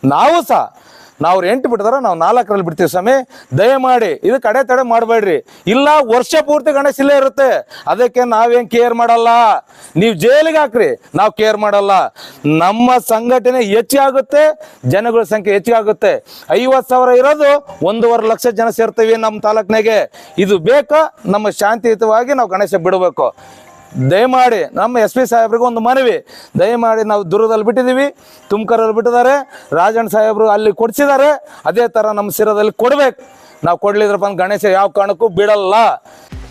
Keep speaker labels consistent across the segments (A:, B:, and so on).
A: ನಾವು ಸಹ ನಾವು ಎಂಟು ಬಿಡ್ತಾರ ನಾವು 4ರಲ್ಲಿ ಬಿಡ್ತೀವಿ ಸ್ವಾಮಿ. ದಯಮಾಡಿ ಇದು ಕಡೆ ತಡೆ ಮಾಡಬೇಡ್ರಿ. ಇಲ್ಲ ವರ್ಷ ಪೂರ್ತಿ ಗಣೇಶ ಇಲ್ಲೇ ಇರುತ್ತೆ, ಅದಕ್ಕೆ ನಾವೇನು ಕೇರ್ ಮಾಡಲ್ಲ. ನೀವು ಜೈಲಿಗೆ ಹಾಕ್ರಿ, ನಾವು ಕೇರ್ ಮಾಡಲ್ಲ. ನಮ್ಮ ಸಂಘಟನೆ ಹೆಚ್ಚಾಗುತ್ತೆ, ಜನಗಳ ಸಂಖ್ಯೆ ಹೆಚ್ಚಾಗುತ್ತೆ. 50,000 ಇರೋದು 1.5 ಲಕ್ಷ ಜನ ಸೇರ್ತೀವಿ ನಮ್ಮ ತಾಲೂಕಿನಾಗೆ. ಇದು ಬೇಕಾ? ನಮ್ಮ ಶಾಂತಿಯುತವಾಗಿ ನಾವು ಗಣೇಶ ಬಿಡಬೇಕು. ದಯಮಾಡಿ ನಮ್ಮ SP ಸಾಹೇಬ್ರಿಗೆ ಒಂದು ಮನವಿ, ದಯಮಾಡಿ ನಾವು ದುರ್ಗದಲ್ಲಿ ಬಿಟ್ಟಿದ್ದೀವಿ, ತುಮಕೂರಲ್ಲಿ ಬಿಟ್ಟಿದ್ದಾರೆ, ರಾಜಣ್ಣ ಸಾಹೇಬರು ಅಲ್ಲಿ ಕೊಡಿಸಿದ್ದಾರೆ, ಅದೇ ಥರ ನಮ್ಮ ಸಿರದಲ್ಲಿ ಕೊಡ್ಬೇಕು. ನಾವು ಕೊಡ್ಲಿದ್ರಪ್ಪ ಗಣೇಶ ಯಾವ ಕಾರಣಕ್ಕೂ ಬಿಡಲ್ಲ.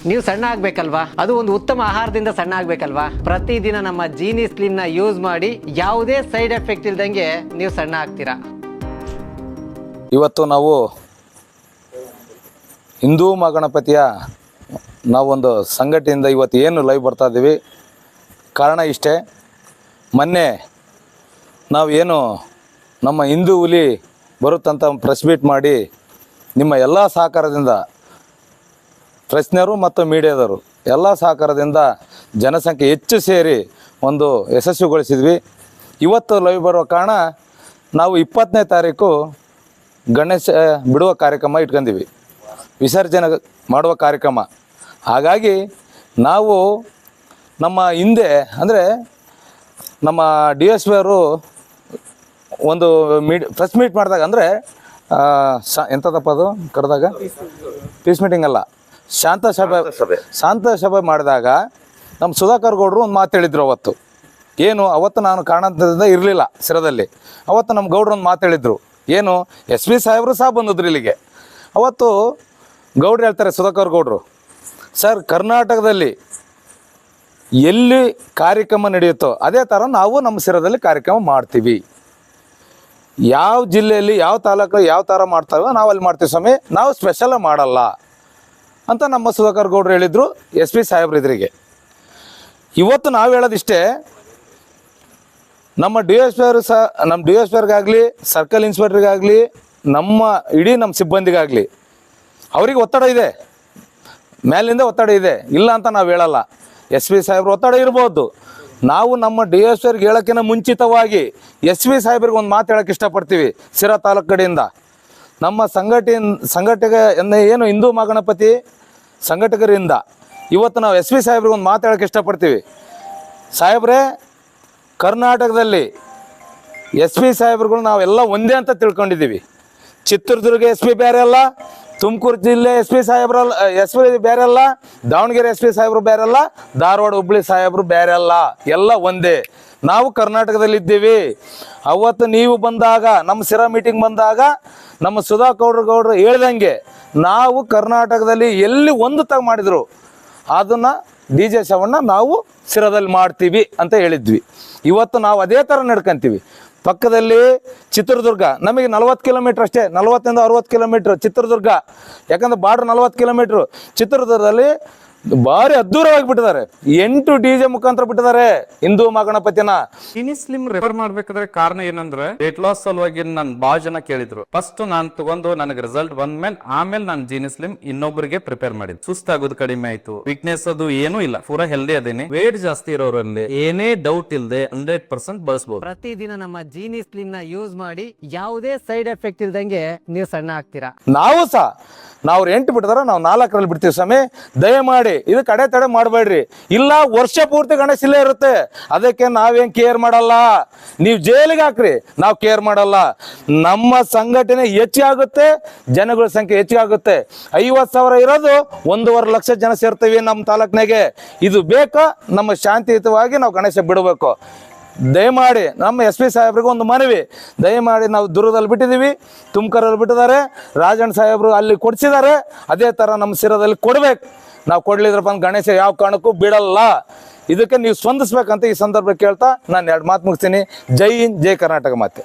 B: ನೀವು ಸಣ್ಣ ಆಗ್ಬೇಕಲ್ವಾ? ಅದು ಒಂದು ಉತ್ತಮ ಆಹಾರದಿಂದ ಸಣ್ಣ ಆಗ್ಬೇಕಲ್ವಾ? ಪ್ರತಿದಿನ ನಮ್ಮ ಜೀನಿ ಸ್ಲಿಮ್ನ ಯೂಸ್ ಮಾಡಿ ಯಾವುದೇ ಸೈಡ್ ಎಫೆಕ್ಟ್ ಇಲ್ದಂಗೆ ನೀವು ಸಣ್ಣ ಆಗ್ತೀರಾ.
A: ಇವತ್ತು ನಾವು ಹಿಂದೂ ಮಹಾಗಣಪತಿಯ ನಾವೊಂದು ಸಂಘಟನೆಯಿಂದ ಇವತ್ತು ಏನು ಲೈವ್ ಬರ್ತಾ ಇದ್ದೀವಿ, ಕಾರಣ ಇಷ್ಟೇ. ಮೊನ್ನೆ ನಾವೇನು ನಮ್ಮ ಹಿಂದೂ ಹುಲಿ ಬರುತ್ತಂತ ಪ್ರೆಸ್ ಮೀಟ್ ಮಾಡಿ ನಿಮ್ಮ ಎಲ್ಲ ಸಹಕಾರದಿಂದ, ಪ್ರೆಸ್ನರು ಮತ್ತು ಮೀಡಿಯಾದವರು ಎಲ್ಲ ಸಹಕಾರದಿಂದ ಜನಸಂಖ್ಯೆ ಹೆಚ್ಚು ಸೇರಿ ಒಂದು ಯಶಸ್ವಿಗೊಳಿಸಿದ್ವಿ. ಇವತ್ತು ಲೈವ್ ಬರುವ ಕಾರಣ ನಾವು 20ನೇ ತಾರೀಕು ಗಣೇಶ ಬಿಡುವ ಕಾರ್ಯಕ್ರಮ ಇಟ್ಕೊಂಡಿವಿ, ವಿಸರ್ಜನೆ ಮಾಡುವ ಕಾರ್ಯಕ್ರಮ. ಹಾಗಾಗಿ ನಾವು ನಮ್ಮ ಹಿಂದೆ ಅಂದರೆ ನಮ್ಮ DSP ಅವರು ಒಂದು ಪ್ರೆಸ್ ಮೀಟ್ ಮಾಡಿದಾಗ, ಅಂದರೆ ಎಂಥದಪ್ಪ ಅದು ಕರೆದಾಗ ಪೀಸ್ ಮೀಟಿಂಗ್ ಅಲ್ಲ, ಶಾಂತ ಸಭೆ ಮಾಡಿದಾಗ ನಮ್ಮ ಸುಧಾಕರ್ ಗೌಡರು ಒಂದು ಮಾತು ಹೇಳಿದ್ರು ಅವತ್ತು. ಏನು ಅವತ್ತು ನಾನು ಕಾರಣದಿಂದ ಇರಲಿಲ್ಲ ಸಿರದಲ್ಲಿ. ಅವತ್ತು ನಮ್ಮ ಗೌಡ್ರು ಒಂದು ಮಾತು ಹೇಳಿದ್ರು. ಏನು, SP ಸಾಹೇಬರು ಸಹ ಬಂದಿದ್ರು ಇಲ್ಲಿಗೆ. ಅವತ್ತು ಗೌಡ್ರು ಹೇಳ್ತಾರೆ, ಸುಧಾಕರ್ ಗೌಡರು, ಸರ್ ಕರ್ನಾಟಕದಲ್ಲಿ ಎಲ್ಲಿ ಕಾರ್ಯಕ್ರಮ ನಡೆಯುತ್ತೋ ಅದೇ ಥರ ನಾವು ನಮ್ಮ ಸಿರದಲ್ಲಿ ಕಾರ್ಯಕ್ರಮ ಮಾಡ್ತೀವಿ. ಯಾವ ಜಿಲ್ಲೆಯಲ್ಲಿ ಯಾವ ತಾಲೂಕು ಯಾವ ಥರ ಮಾಡ್ತಾರೋ ನಾವು ಅಲ್ಲಿ ಮಾಡ್ತೀವಿ ಸ್ವಾಮಿ, ನಾವು ಸ್ಪೆಷಲ್ ಮಾಡಲ್ಲ ಅಂತ ನಮ್ಮ ಸುಧಾಕರ್ ಗೌಡರು ಹೇಳಿದರು SP ಸಾಹೇಬ್ರು ಎದುರಿಗೆ. ಇವತ್ತು ನಾವು ಹೇಳೋದಿಷ್ಟೇ, ನಮ್ಮ DSP ಅವರು ಸಹ, ನಮ್ಮ DSP ಅವ್ರಿಗಾಗಲಿ, ಸರ್ಕಲ್ ಇನ್ಸ್ಪೆಕ್ಟ್ರಿಗಾಗಲಿ, ನಮ್ಮ ಇಡೀ ನಮ್ಮ ಸಿಬ್ಬಂದಿಗಾಗಲಿ ಅವ್ರಿಗೆ ಒತ್ತಡ ಇದೆ, ಮೇಲಿಂದ ಒತ್ತಡ ಇದೆ, ಇಲ್ಲ ಅಂತ ನಾವು ಹೇಳಲ್ಲ. SP ಸಾಹೇಬ್ರು ಒತ್ತಡ ಇರ್ಬೋದು. ನಾವು ನಮ್ಮ DSP ಅವ್ರಿಗೆ ಹೇಳೋಕ್ಕಿಂತ ಮುಂಚಿತವಾಗಿ SP ಸಾಹೇಬ್ರಿಗೆ ಒಂದು ಮಾತು ಹೇಳೋಕ್ಕೆ ಇಷ್ಟಪಡ್ತೀವಿ. ಸಿರಾ ತಾಲೂಕು ಕಡೆಯಿಂದ ನಮ್ಮ ಸಂಘಟಕ ಏನು ಹಿಂದೂ ಮಹಾಗಣಪತಿ ಸಂಘಟಕರಿಂದ ಇವತ್ತು ನಾವು SP ಸಾಹೇಬ್ರಿಗೆ ಒಂದು ಮಾತು ಹೇಳೋಕ್ಕೆ ಇಷ್ಟಪಡ್ತೀವಿ. ಸಾಹೇಬ್ರೆ, ಕರ್ನಾಟಕದಲ್ಲಿ SP ಸಾಹೇಬ್ರುಗಳು ನಾವೆಲ್ಲ ಒಂದೇ ಅಂತ ತಿಳ್ಕೊಂಡಿದ್ದೀವಿ. ಚಿತ್ರದುರ್ಗ SP ಬೇರೆ ಅಲ್ಲ, ತುಮಕೂರು ಜಿಲ್ಲೆ SP ಸಾಹೇಬ್ರಲ್ಲ, SP ಬೇರೆ ಅಲ್ಲ, ದಾವಣಗೆರೆ SP ಸಾಹೇಬ್ರು ಬೇರೆ ಅಲ್ಲ, ಧಾರವಾಡ ಹುಬ್ಬಳ್ಳಿ ಸಾಹೇಬ್ರು ಬೇರೆ ಅಲ್ಲ, ಎಲ್ಲ ಒಂದೇ. ನಾವು ಕರ್ನಾಟಕದಲ್ಲಿದ್ದೀವಿ. ಅವತ್ತು ನೀವು ಬಂದಾಗ, ನಮ್ಮ ಸಿರಾ ಮೀಟಿಂಗ್ ಬಂದಾಗ ನಮ್ಮ ಸುಧಾಕರ್ ಗೌಡರು ಹೇಳ್ದಂಗೆ ನಾವು ಕರ್ನಾಟಕದಲ್ಲಿ ಎಲ್ಲಿ ಒಂದು ಮಾಡಿದ್ರು ಅದನ್ನು DJ ಶವಣ್ಣ ನಾವು ಸಿರಾದಲ್ಲಿ ಮಾಡ್ತೀವಿ ಅಂತ ಹೇಳಿದ್ವಿ. ಇವತ್ತು ನಾವು ಅದೇ ಥರ ನಡ್ಕೊಂತೀವಿ. ಪಕ್ಕದಲ್ಲಿ ಚಿತ್ರದುರ್ಗ, ನಮಗೆ 40 ಕಿಲೋಮೀಟ್ರ್ ಅಷ್ಟೇ, 40ಇಂದ 60 ಕಿಲೋಮೀಟ್ರ್ ಚಿತ್ರದುರ್ಗ. ಯಾಕಂದ್ರೆ ಬಾರ್ಡ್ರ್ 40 ಕಿಲೋಮೀಟ್ರು. ಚಿತ್ರದುರ್ಗದಲ್ಲಿ ಭಾರಿ ಅದ್ದೂರವಾಗಿ ಬಿಟ್ಟಿದ್ದಾರೆ. 8 DJ ಮುಖಾಂತರ ಬಿಟ್ಟಿದ್ದಾರೆ ಹಿಂದೂ ಮಹಾಗಣಪತಿನ.
C: ಜೀನಿ ಸ್ಲಿಮ್ ರೆಫರ್ ಮಾಡ್ಬೇಕಾದ್ರೆ ಕಾರಣ ಏನಂದ್ರೆ ವೇಟ್ ಲಾಸ್ ಸಲುವಾಗಿ ನನ್ ಬಾಳ ಜನ ಕೇಳಿದ್ರು. ಫಸ್ಟ್ ನಾನ್ ತಗೊಂಡು ನನಗೆ ರಿಸಲ್ಟ್ ಬಂದ್ಮೇಲೆ ಆಮೇಲೆ ನಾನು ಜೀನಿ ಸ್ಲಿಮ್ ಇನ್ನೊಬ್ಬರಿಗೆ ಪ್ರಿಪೇರ್ ಮಾಡಿದ್. ಸುಸ್ತಾಗೋದು ಕಡಿಮೆ ಆಯ್ತು, ವೀಕ್ನೆಸ್ ಅದು ಏನೂ ಇಲ್ಲ, ಪೂರಾ ಹೆಲ್ದಿ ಅದೇನೆ. ವೇಟ್ ಜಾಸ್ತಿ ಇರೋರಲ್ಲಿ ಏನೇ ಡೌಟ್ ಇಲ್ಲದೆ 100% ಬಳಸಬಹುದು.
B: ಪ್ರತಿದಿನ ನಮ್ಮ ಜೀನಿ ಸ್ಲಿಮ್ ನ ಯೂಸ್ ಮಾಡಿ ಯಾವುದೇ ಸೈಡ್ ಎಫೆಕ್ಟ್ ಇಲ್ದಂಗೆ ನೀವು ಸಣ್ಣ ಆಗ್ತೀರಾ.
A: ನಾವು ಸಹ ನಾವು 8 ಬಿಡ್ತಾರ ನಾವು 4ರಲ್ಲಿ ಬಿಡ್ತೀವಿ ಸ್ವಾಮಿ. ದಯಮಾಡಿ ಇದು ಕಡೆ ತಡೆ ಮಾಡಬೇಡ್ರಿ. ಇಲ್ಲ ವರ್ಷ ಪೂರ್ತಿ ಗಣೇಶ ಇಲ್ಲೇ ಇರುತ್ತೆ, ಅದಕ್ಕೆ ನಾವೇನು ಕೇರ್ ಮಾಡಲ್ಲ. ನೀವು ಜೈಲಿಗೆ ಹಾಕ್ರಿ, ನಾವು ಕೇರ್ ಮಾಡಲ್ಲ. ನಮ್ಮ ಸಂಘಟನೆ ಹೆಚ್ಚಾಗುತ್ತೆ, ಜನಗಳ ಸಂಖ್ಯೆ ಹೆಚ್ಚಾಗುತ್ತೆ. 50,000 ಇರೋದು 1.5 ಲಕ್ಷ ಜನ ಸೇರ್ತೀವಿ ನಮ್ಮ ತಾಲೂಕಿನಾಗೆ. ಇದು ಬೇಕಾ? ನಮ್ಮ ಶಾಂತಿಯುತವಾಗಿ ನಾವು ಗಣೇಶ ಬಿಡಬೇಕು. ದಯಮಾಡಿ ನಮ್ಮ SP ಸಾಹೇಬ್ರಿಗೆ ಒಂದು ಮನವಿ, ದಯಮಾಡಿ ನಾವು ದುರ್ಗದಲ್ಲಿ ಬಿಟ್ಟಿದ್ದೀವಿ, ತುಮಕೂರಲ್ಲಿ ಬಿಟ್ಟಿದ್ದಾರೆ, ರಾಜಣ್ಣ ಸಾಹೇಬರು ಅಲ್ಲಿ ಕೊಡಿಸಿದ್ದಾರೆ, ಅದೇ ಥರ ನಮ್ಮ ಸಿರದಲ್ಲಿ ಕೊಡ್ಬೇಕು. ನಾವು ಕೊಡ್ಲಿದ್ರಪ್ಪ ಗಣೇಶ ಯಾವ ಕಾರಣಕ್ಕೂ ಬಿಡಲ್ಲ. ಇದಕ್ಕೆ ನೀವು ಸ್ಪಂದಿಸ್ಬೇಕಂತ ಈ ಸಂದರ್ಭ ಕೇಳ್ತಾ ನಾನು 2 ಮಾತು ಮುಗಿಸ್ತೀನಿ. ಜೈ ಹಿಂದ್, ಜೈ ಕರ್ನಾಟಕ ಮಾತೆ.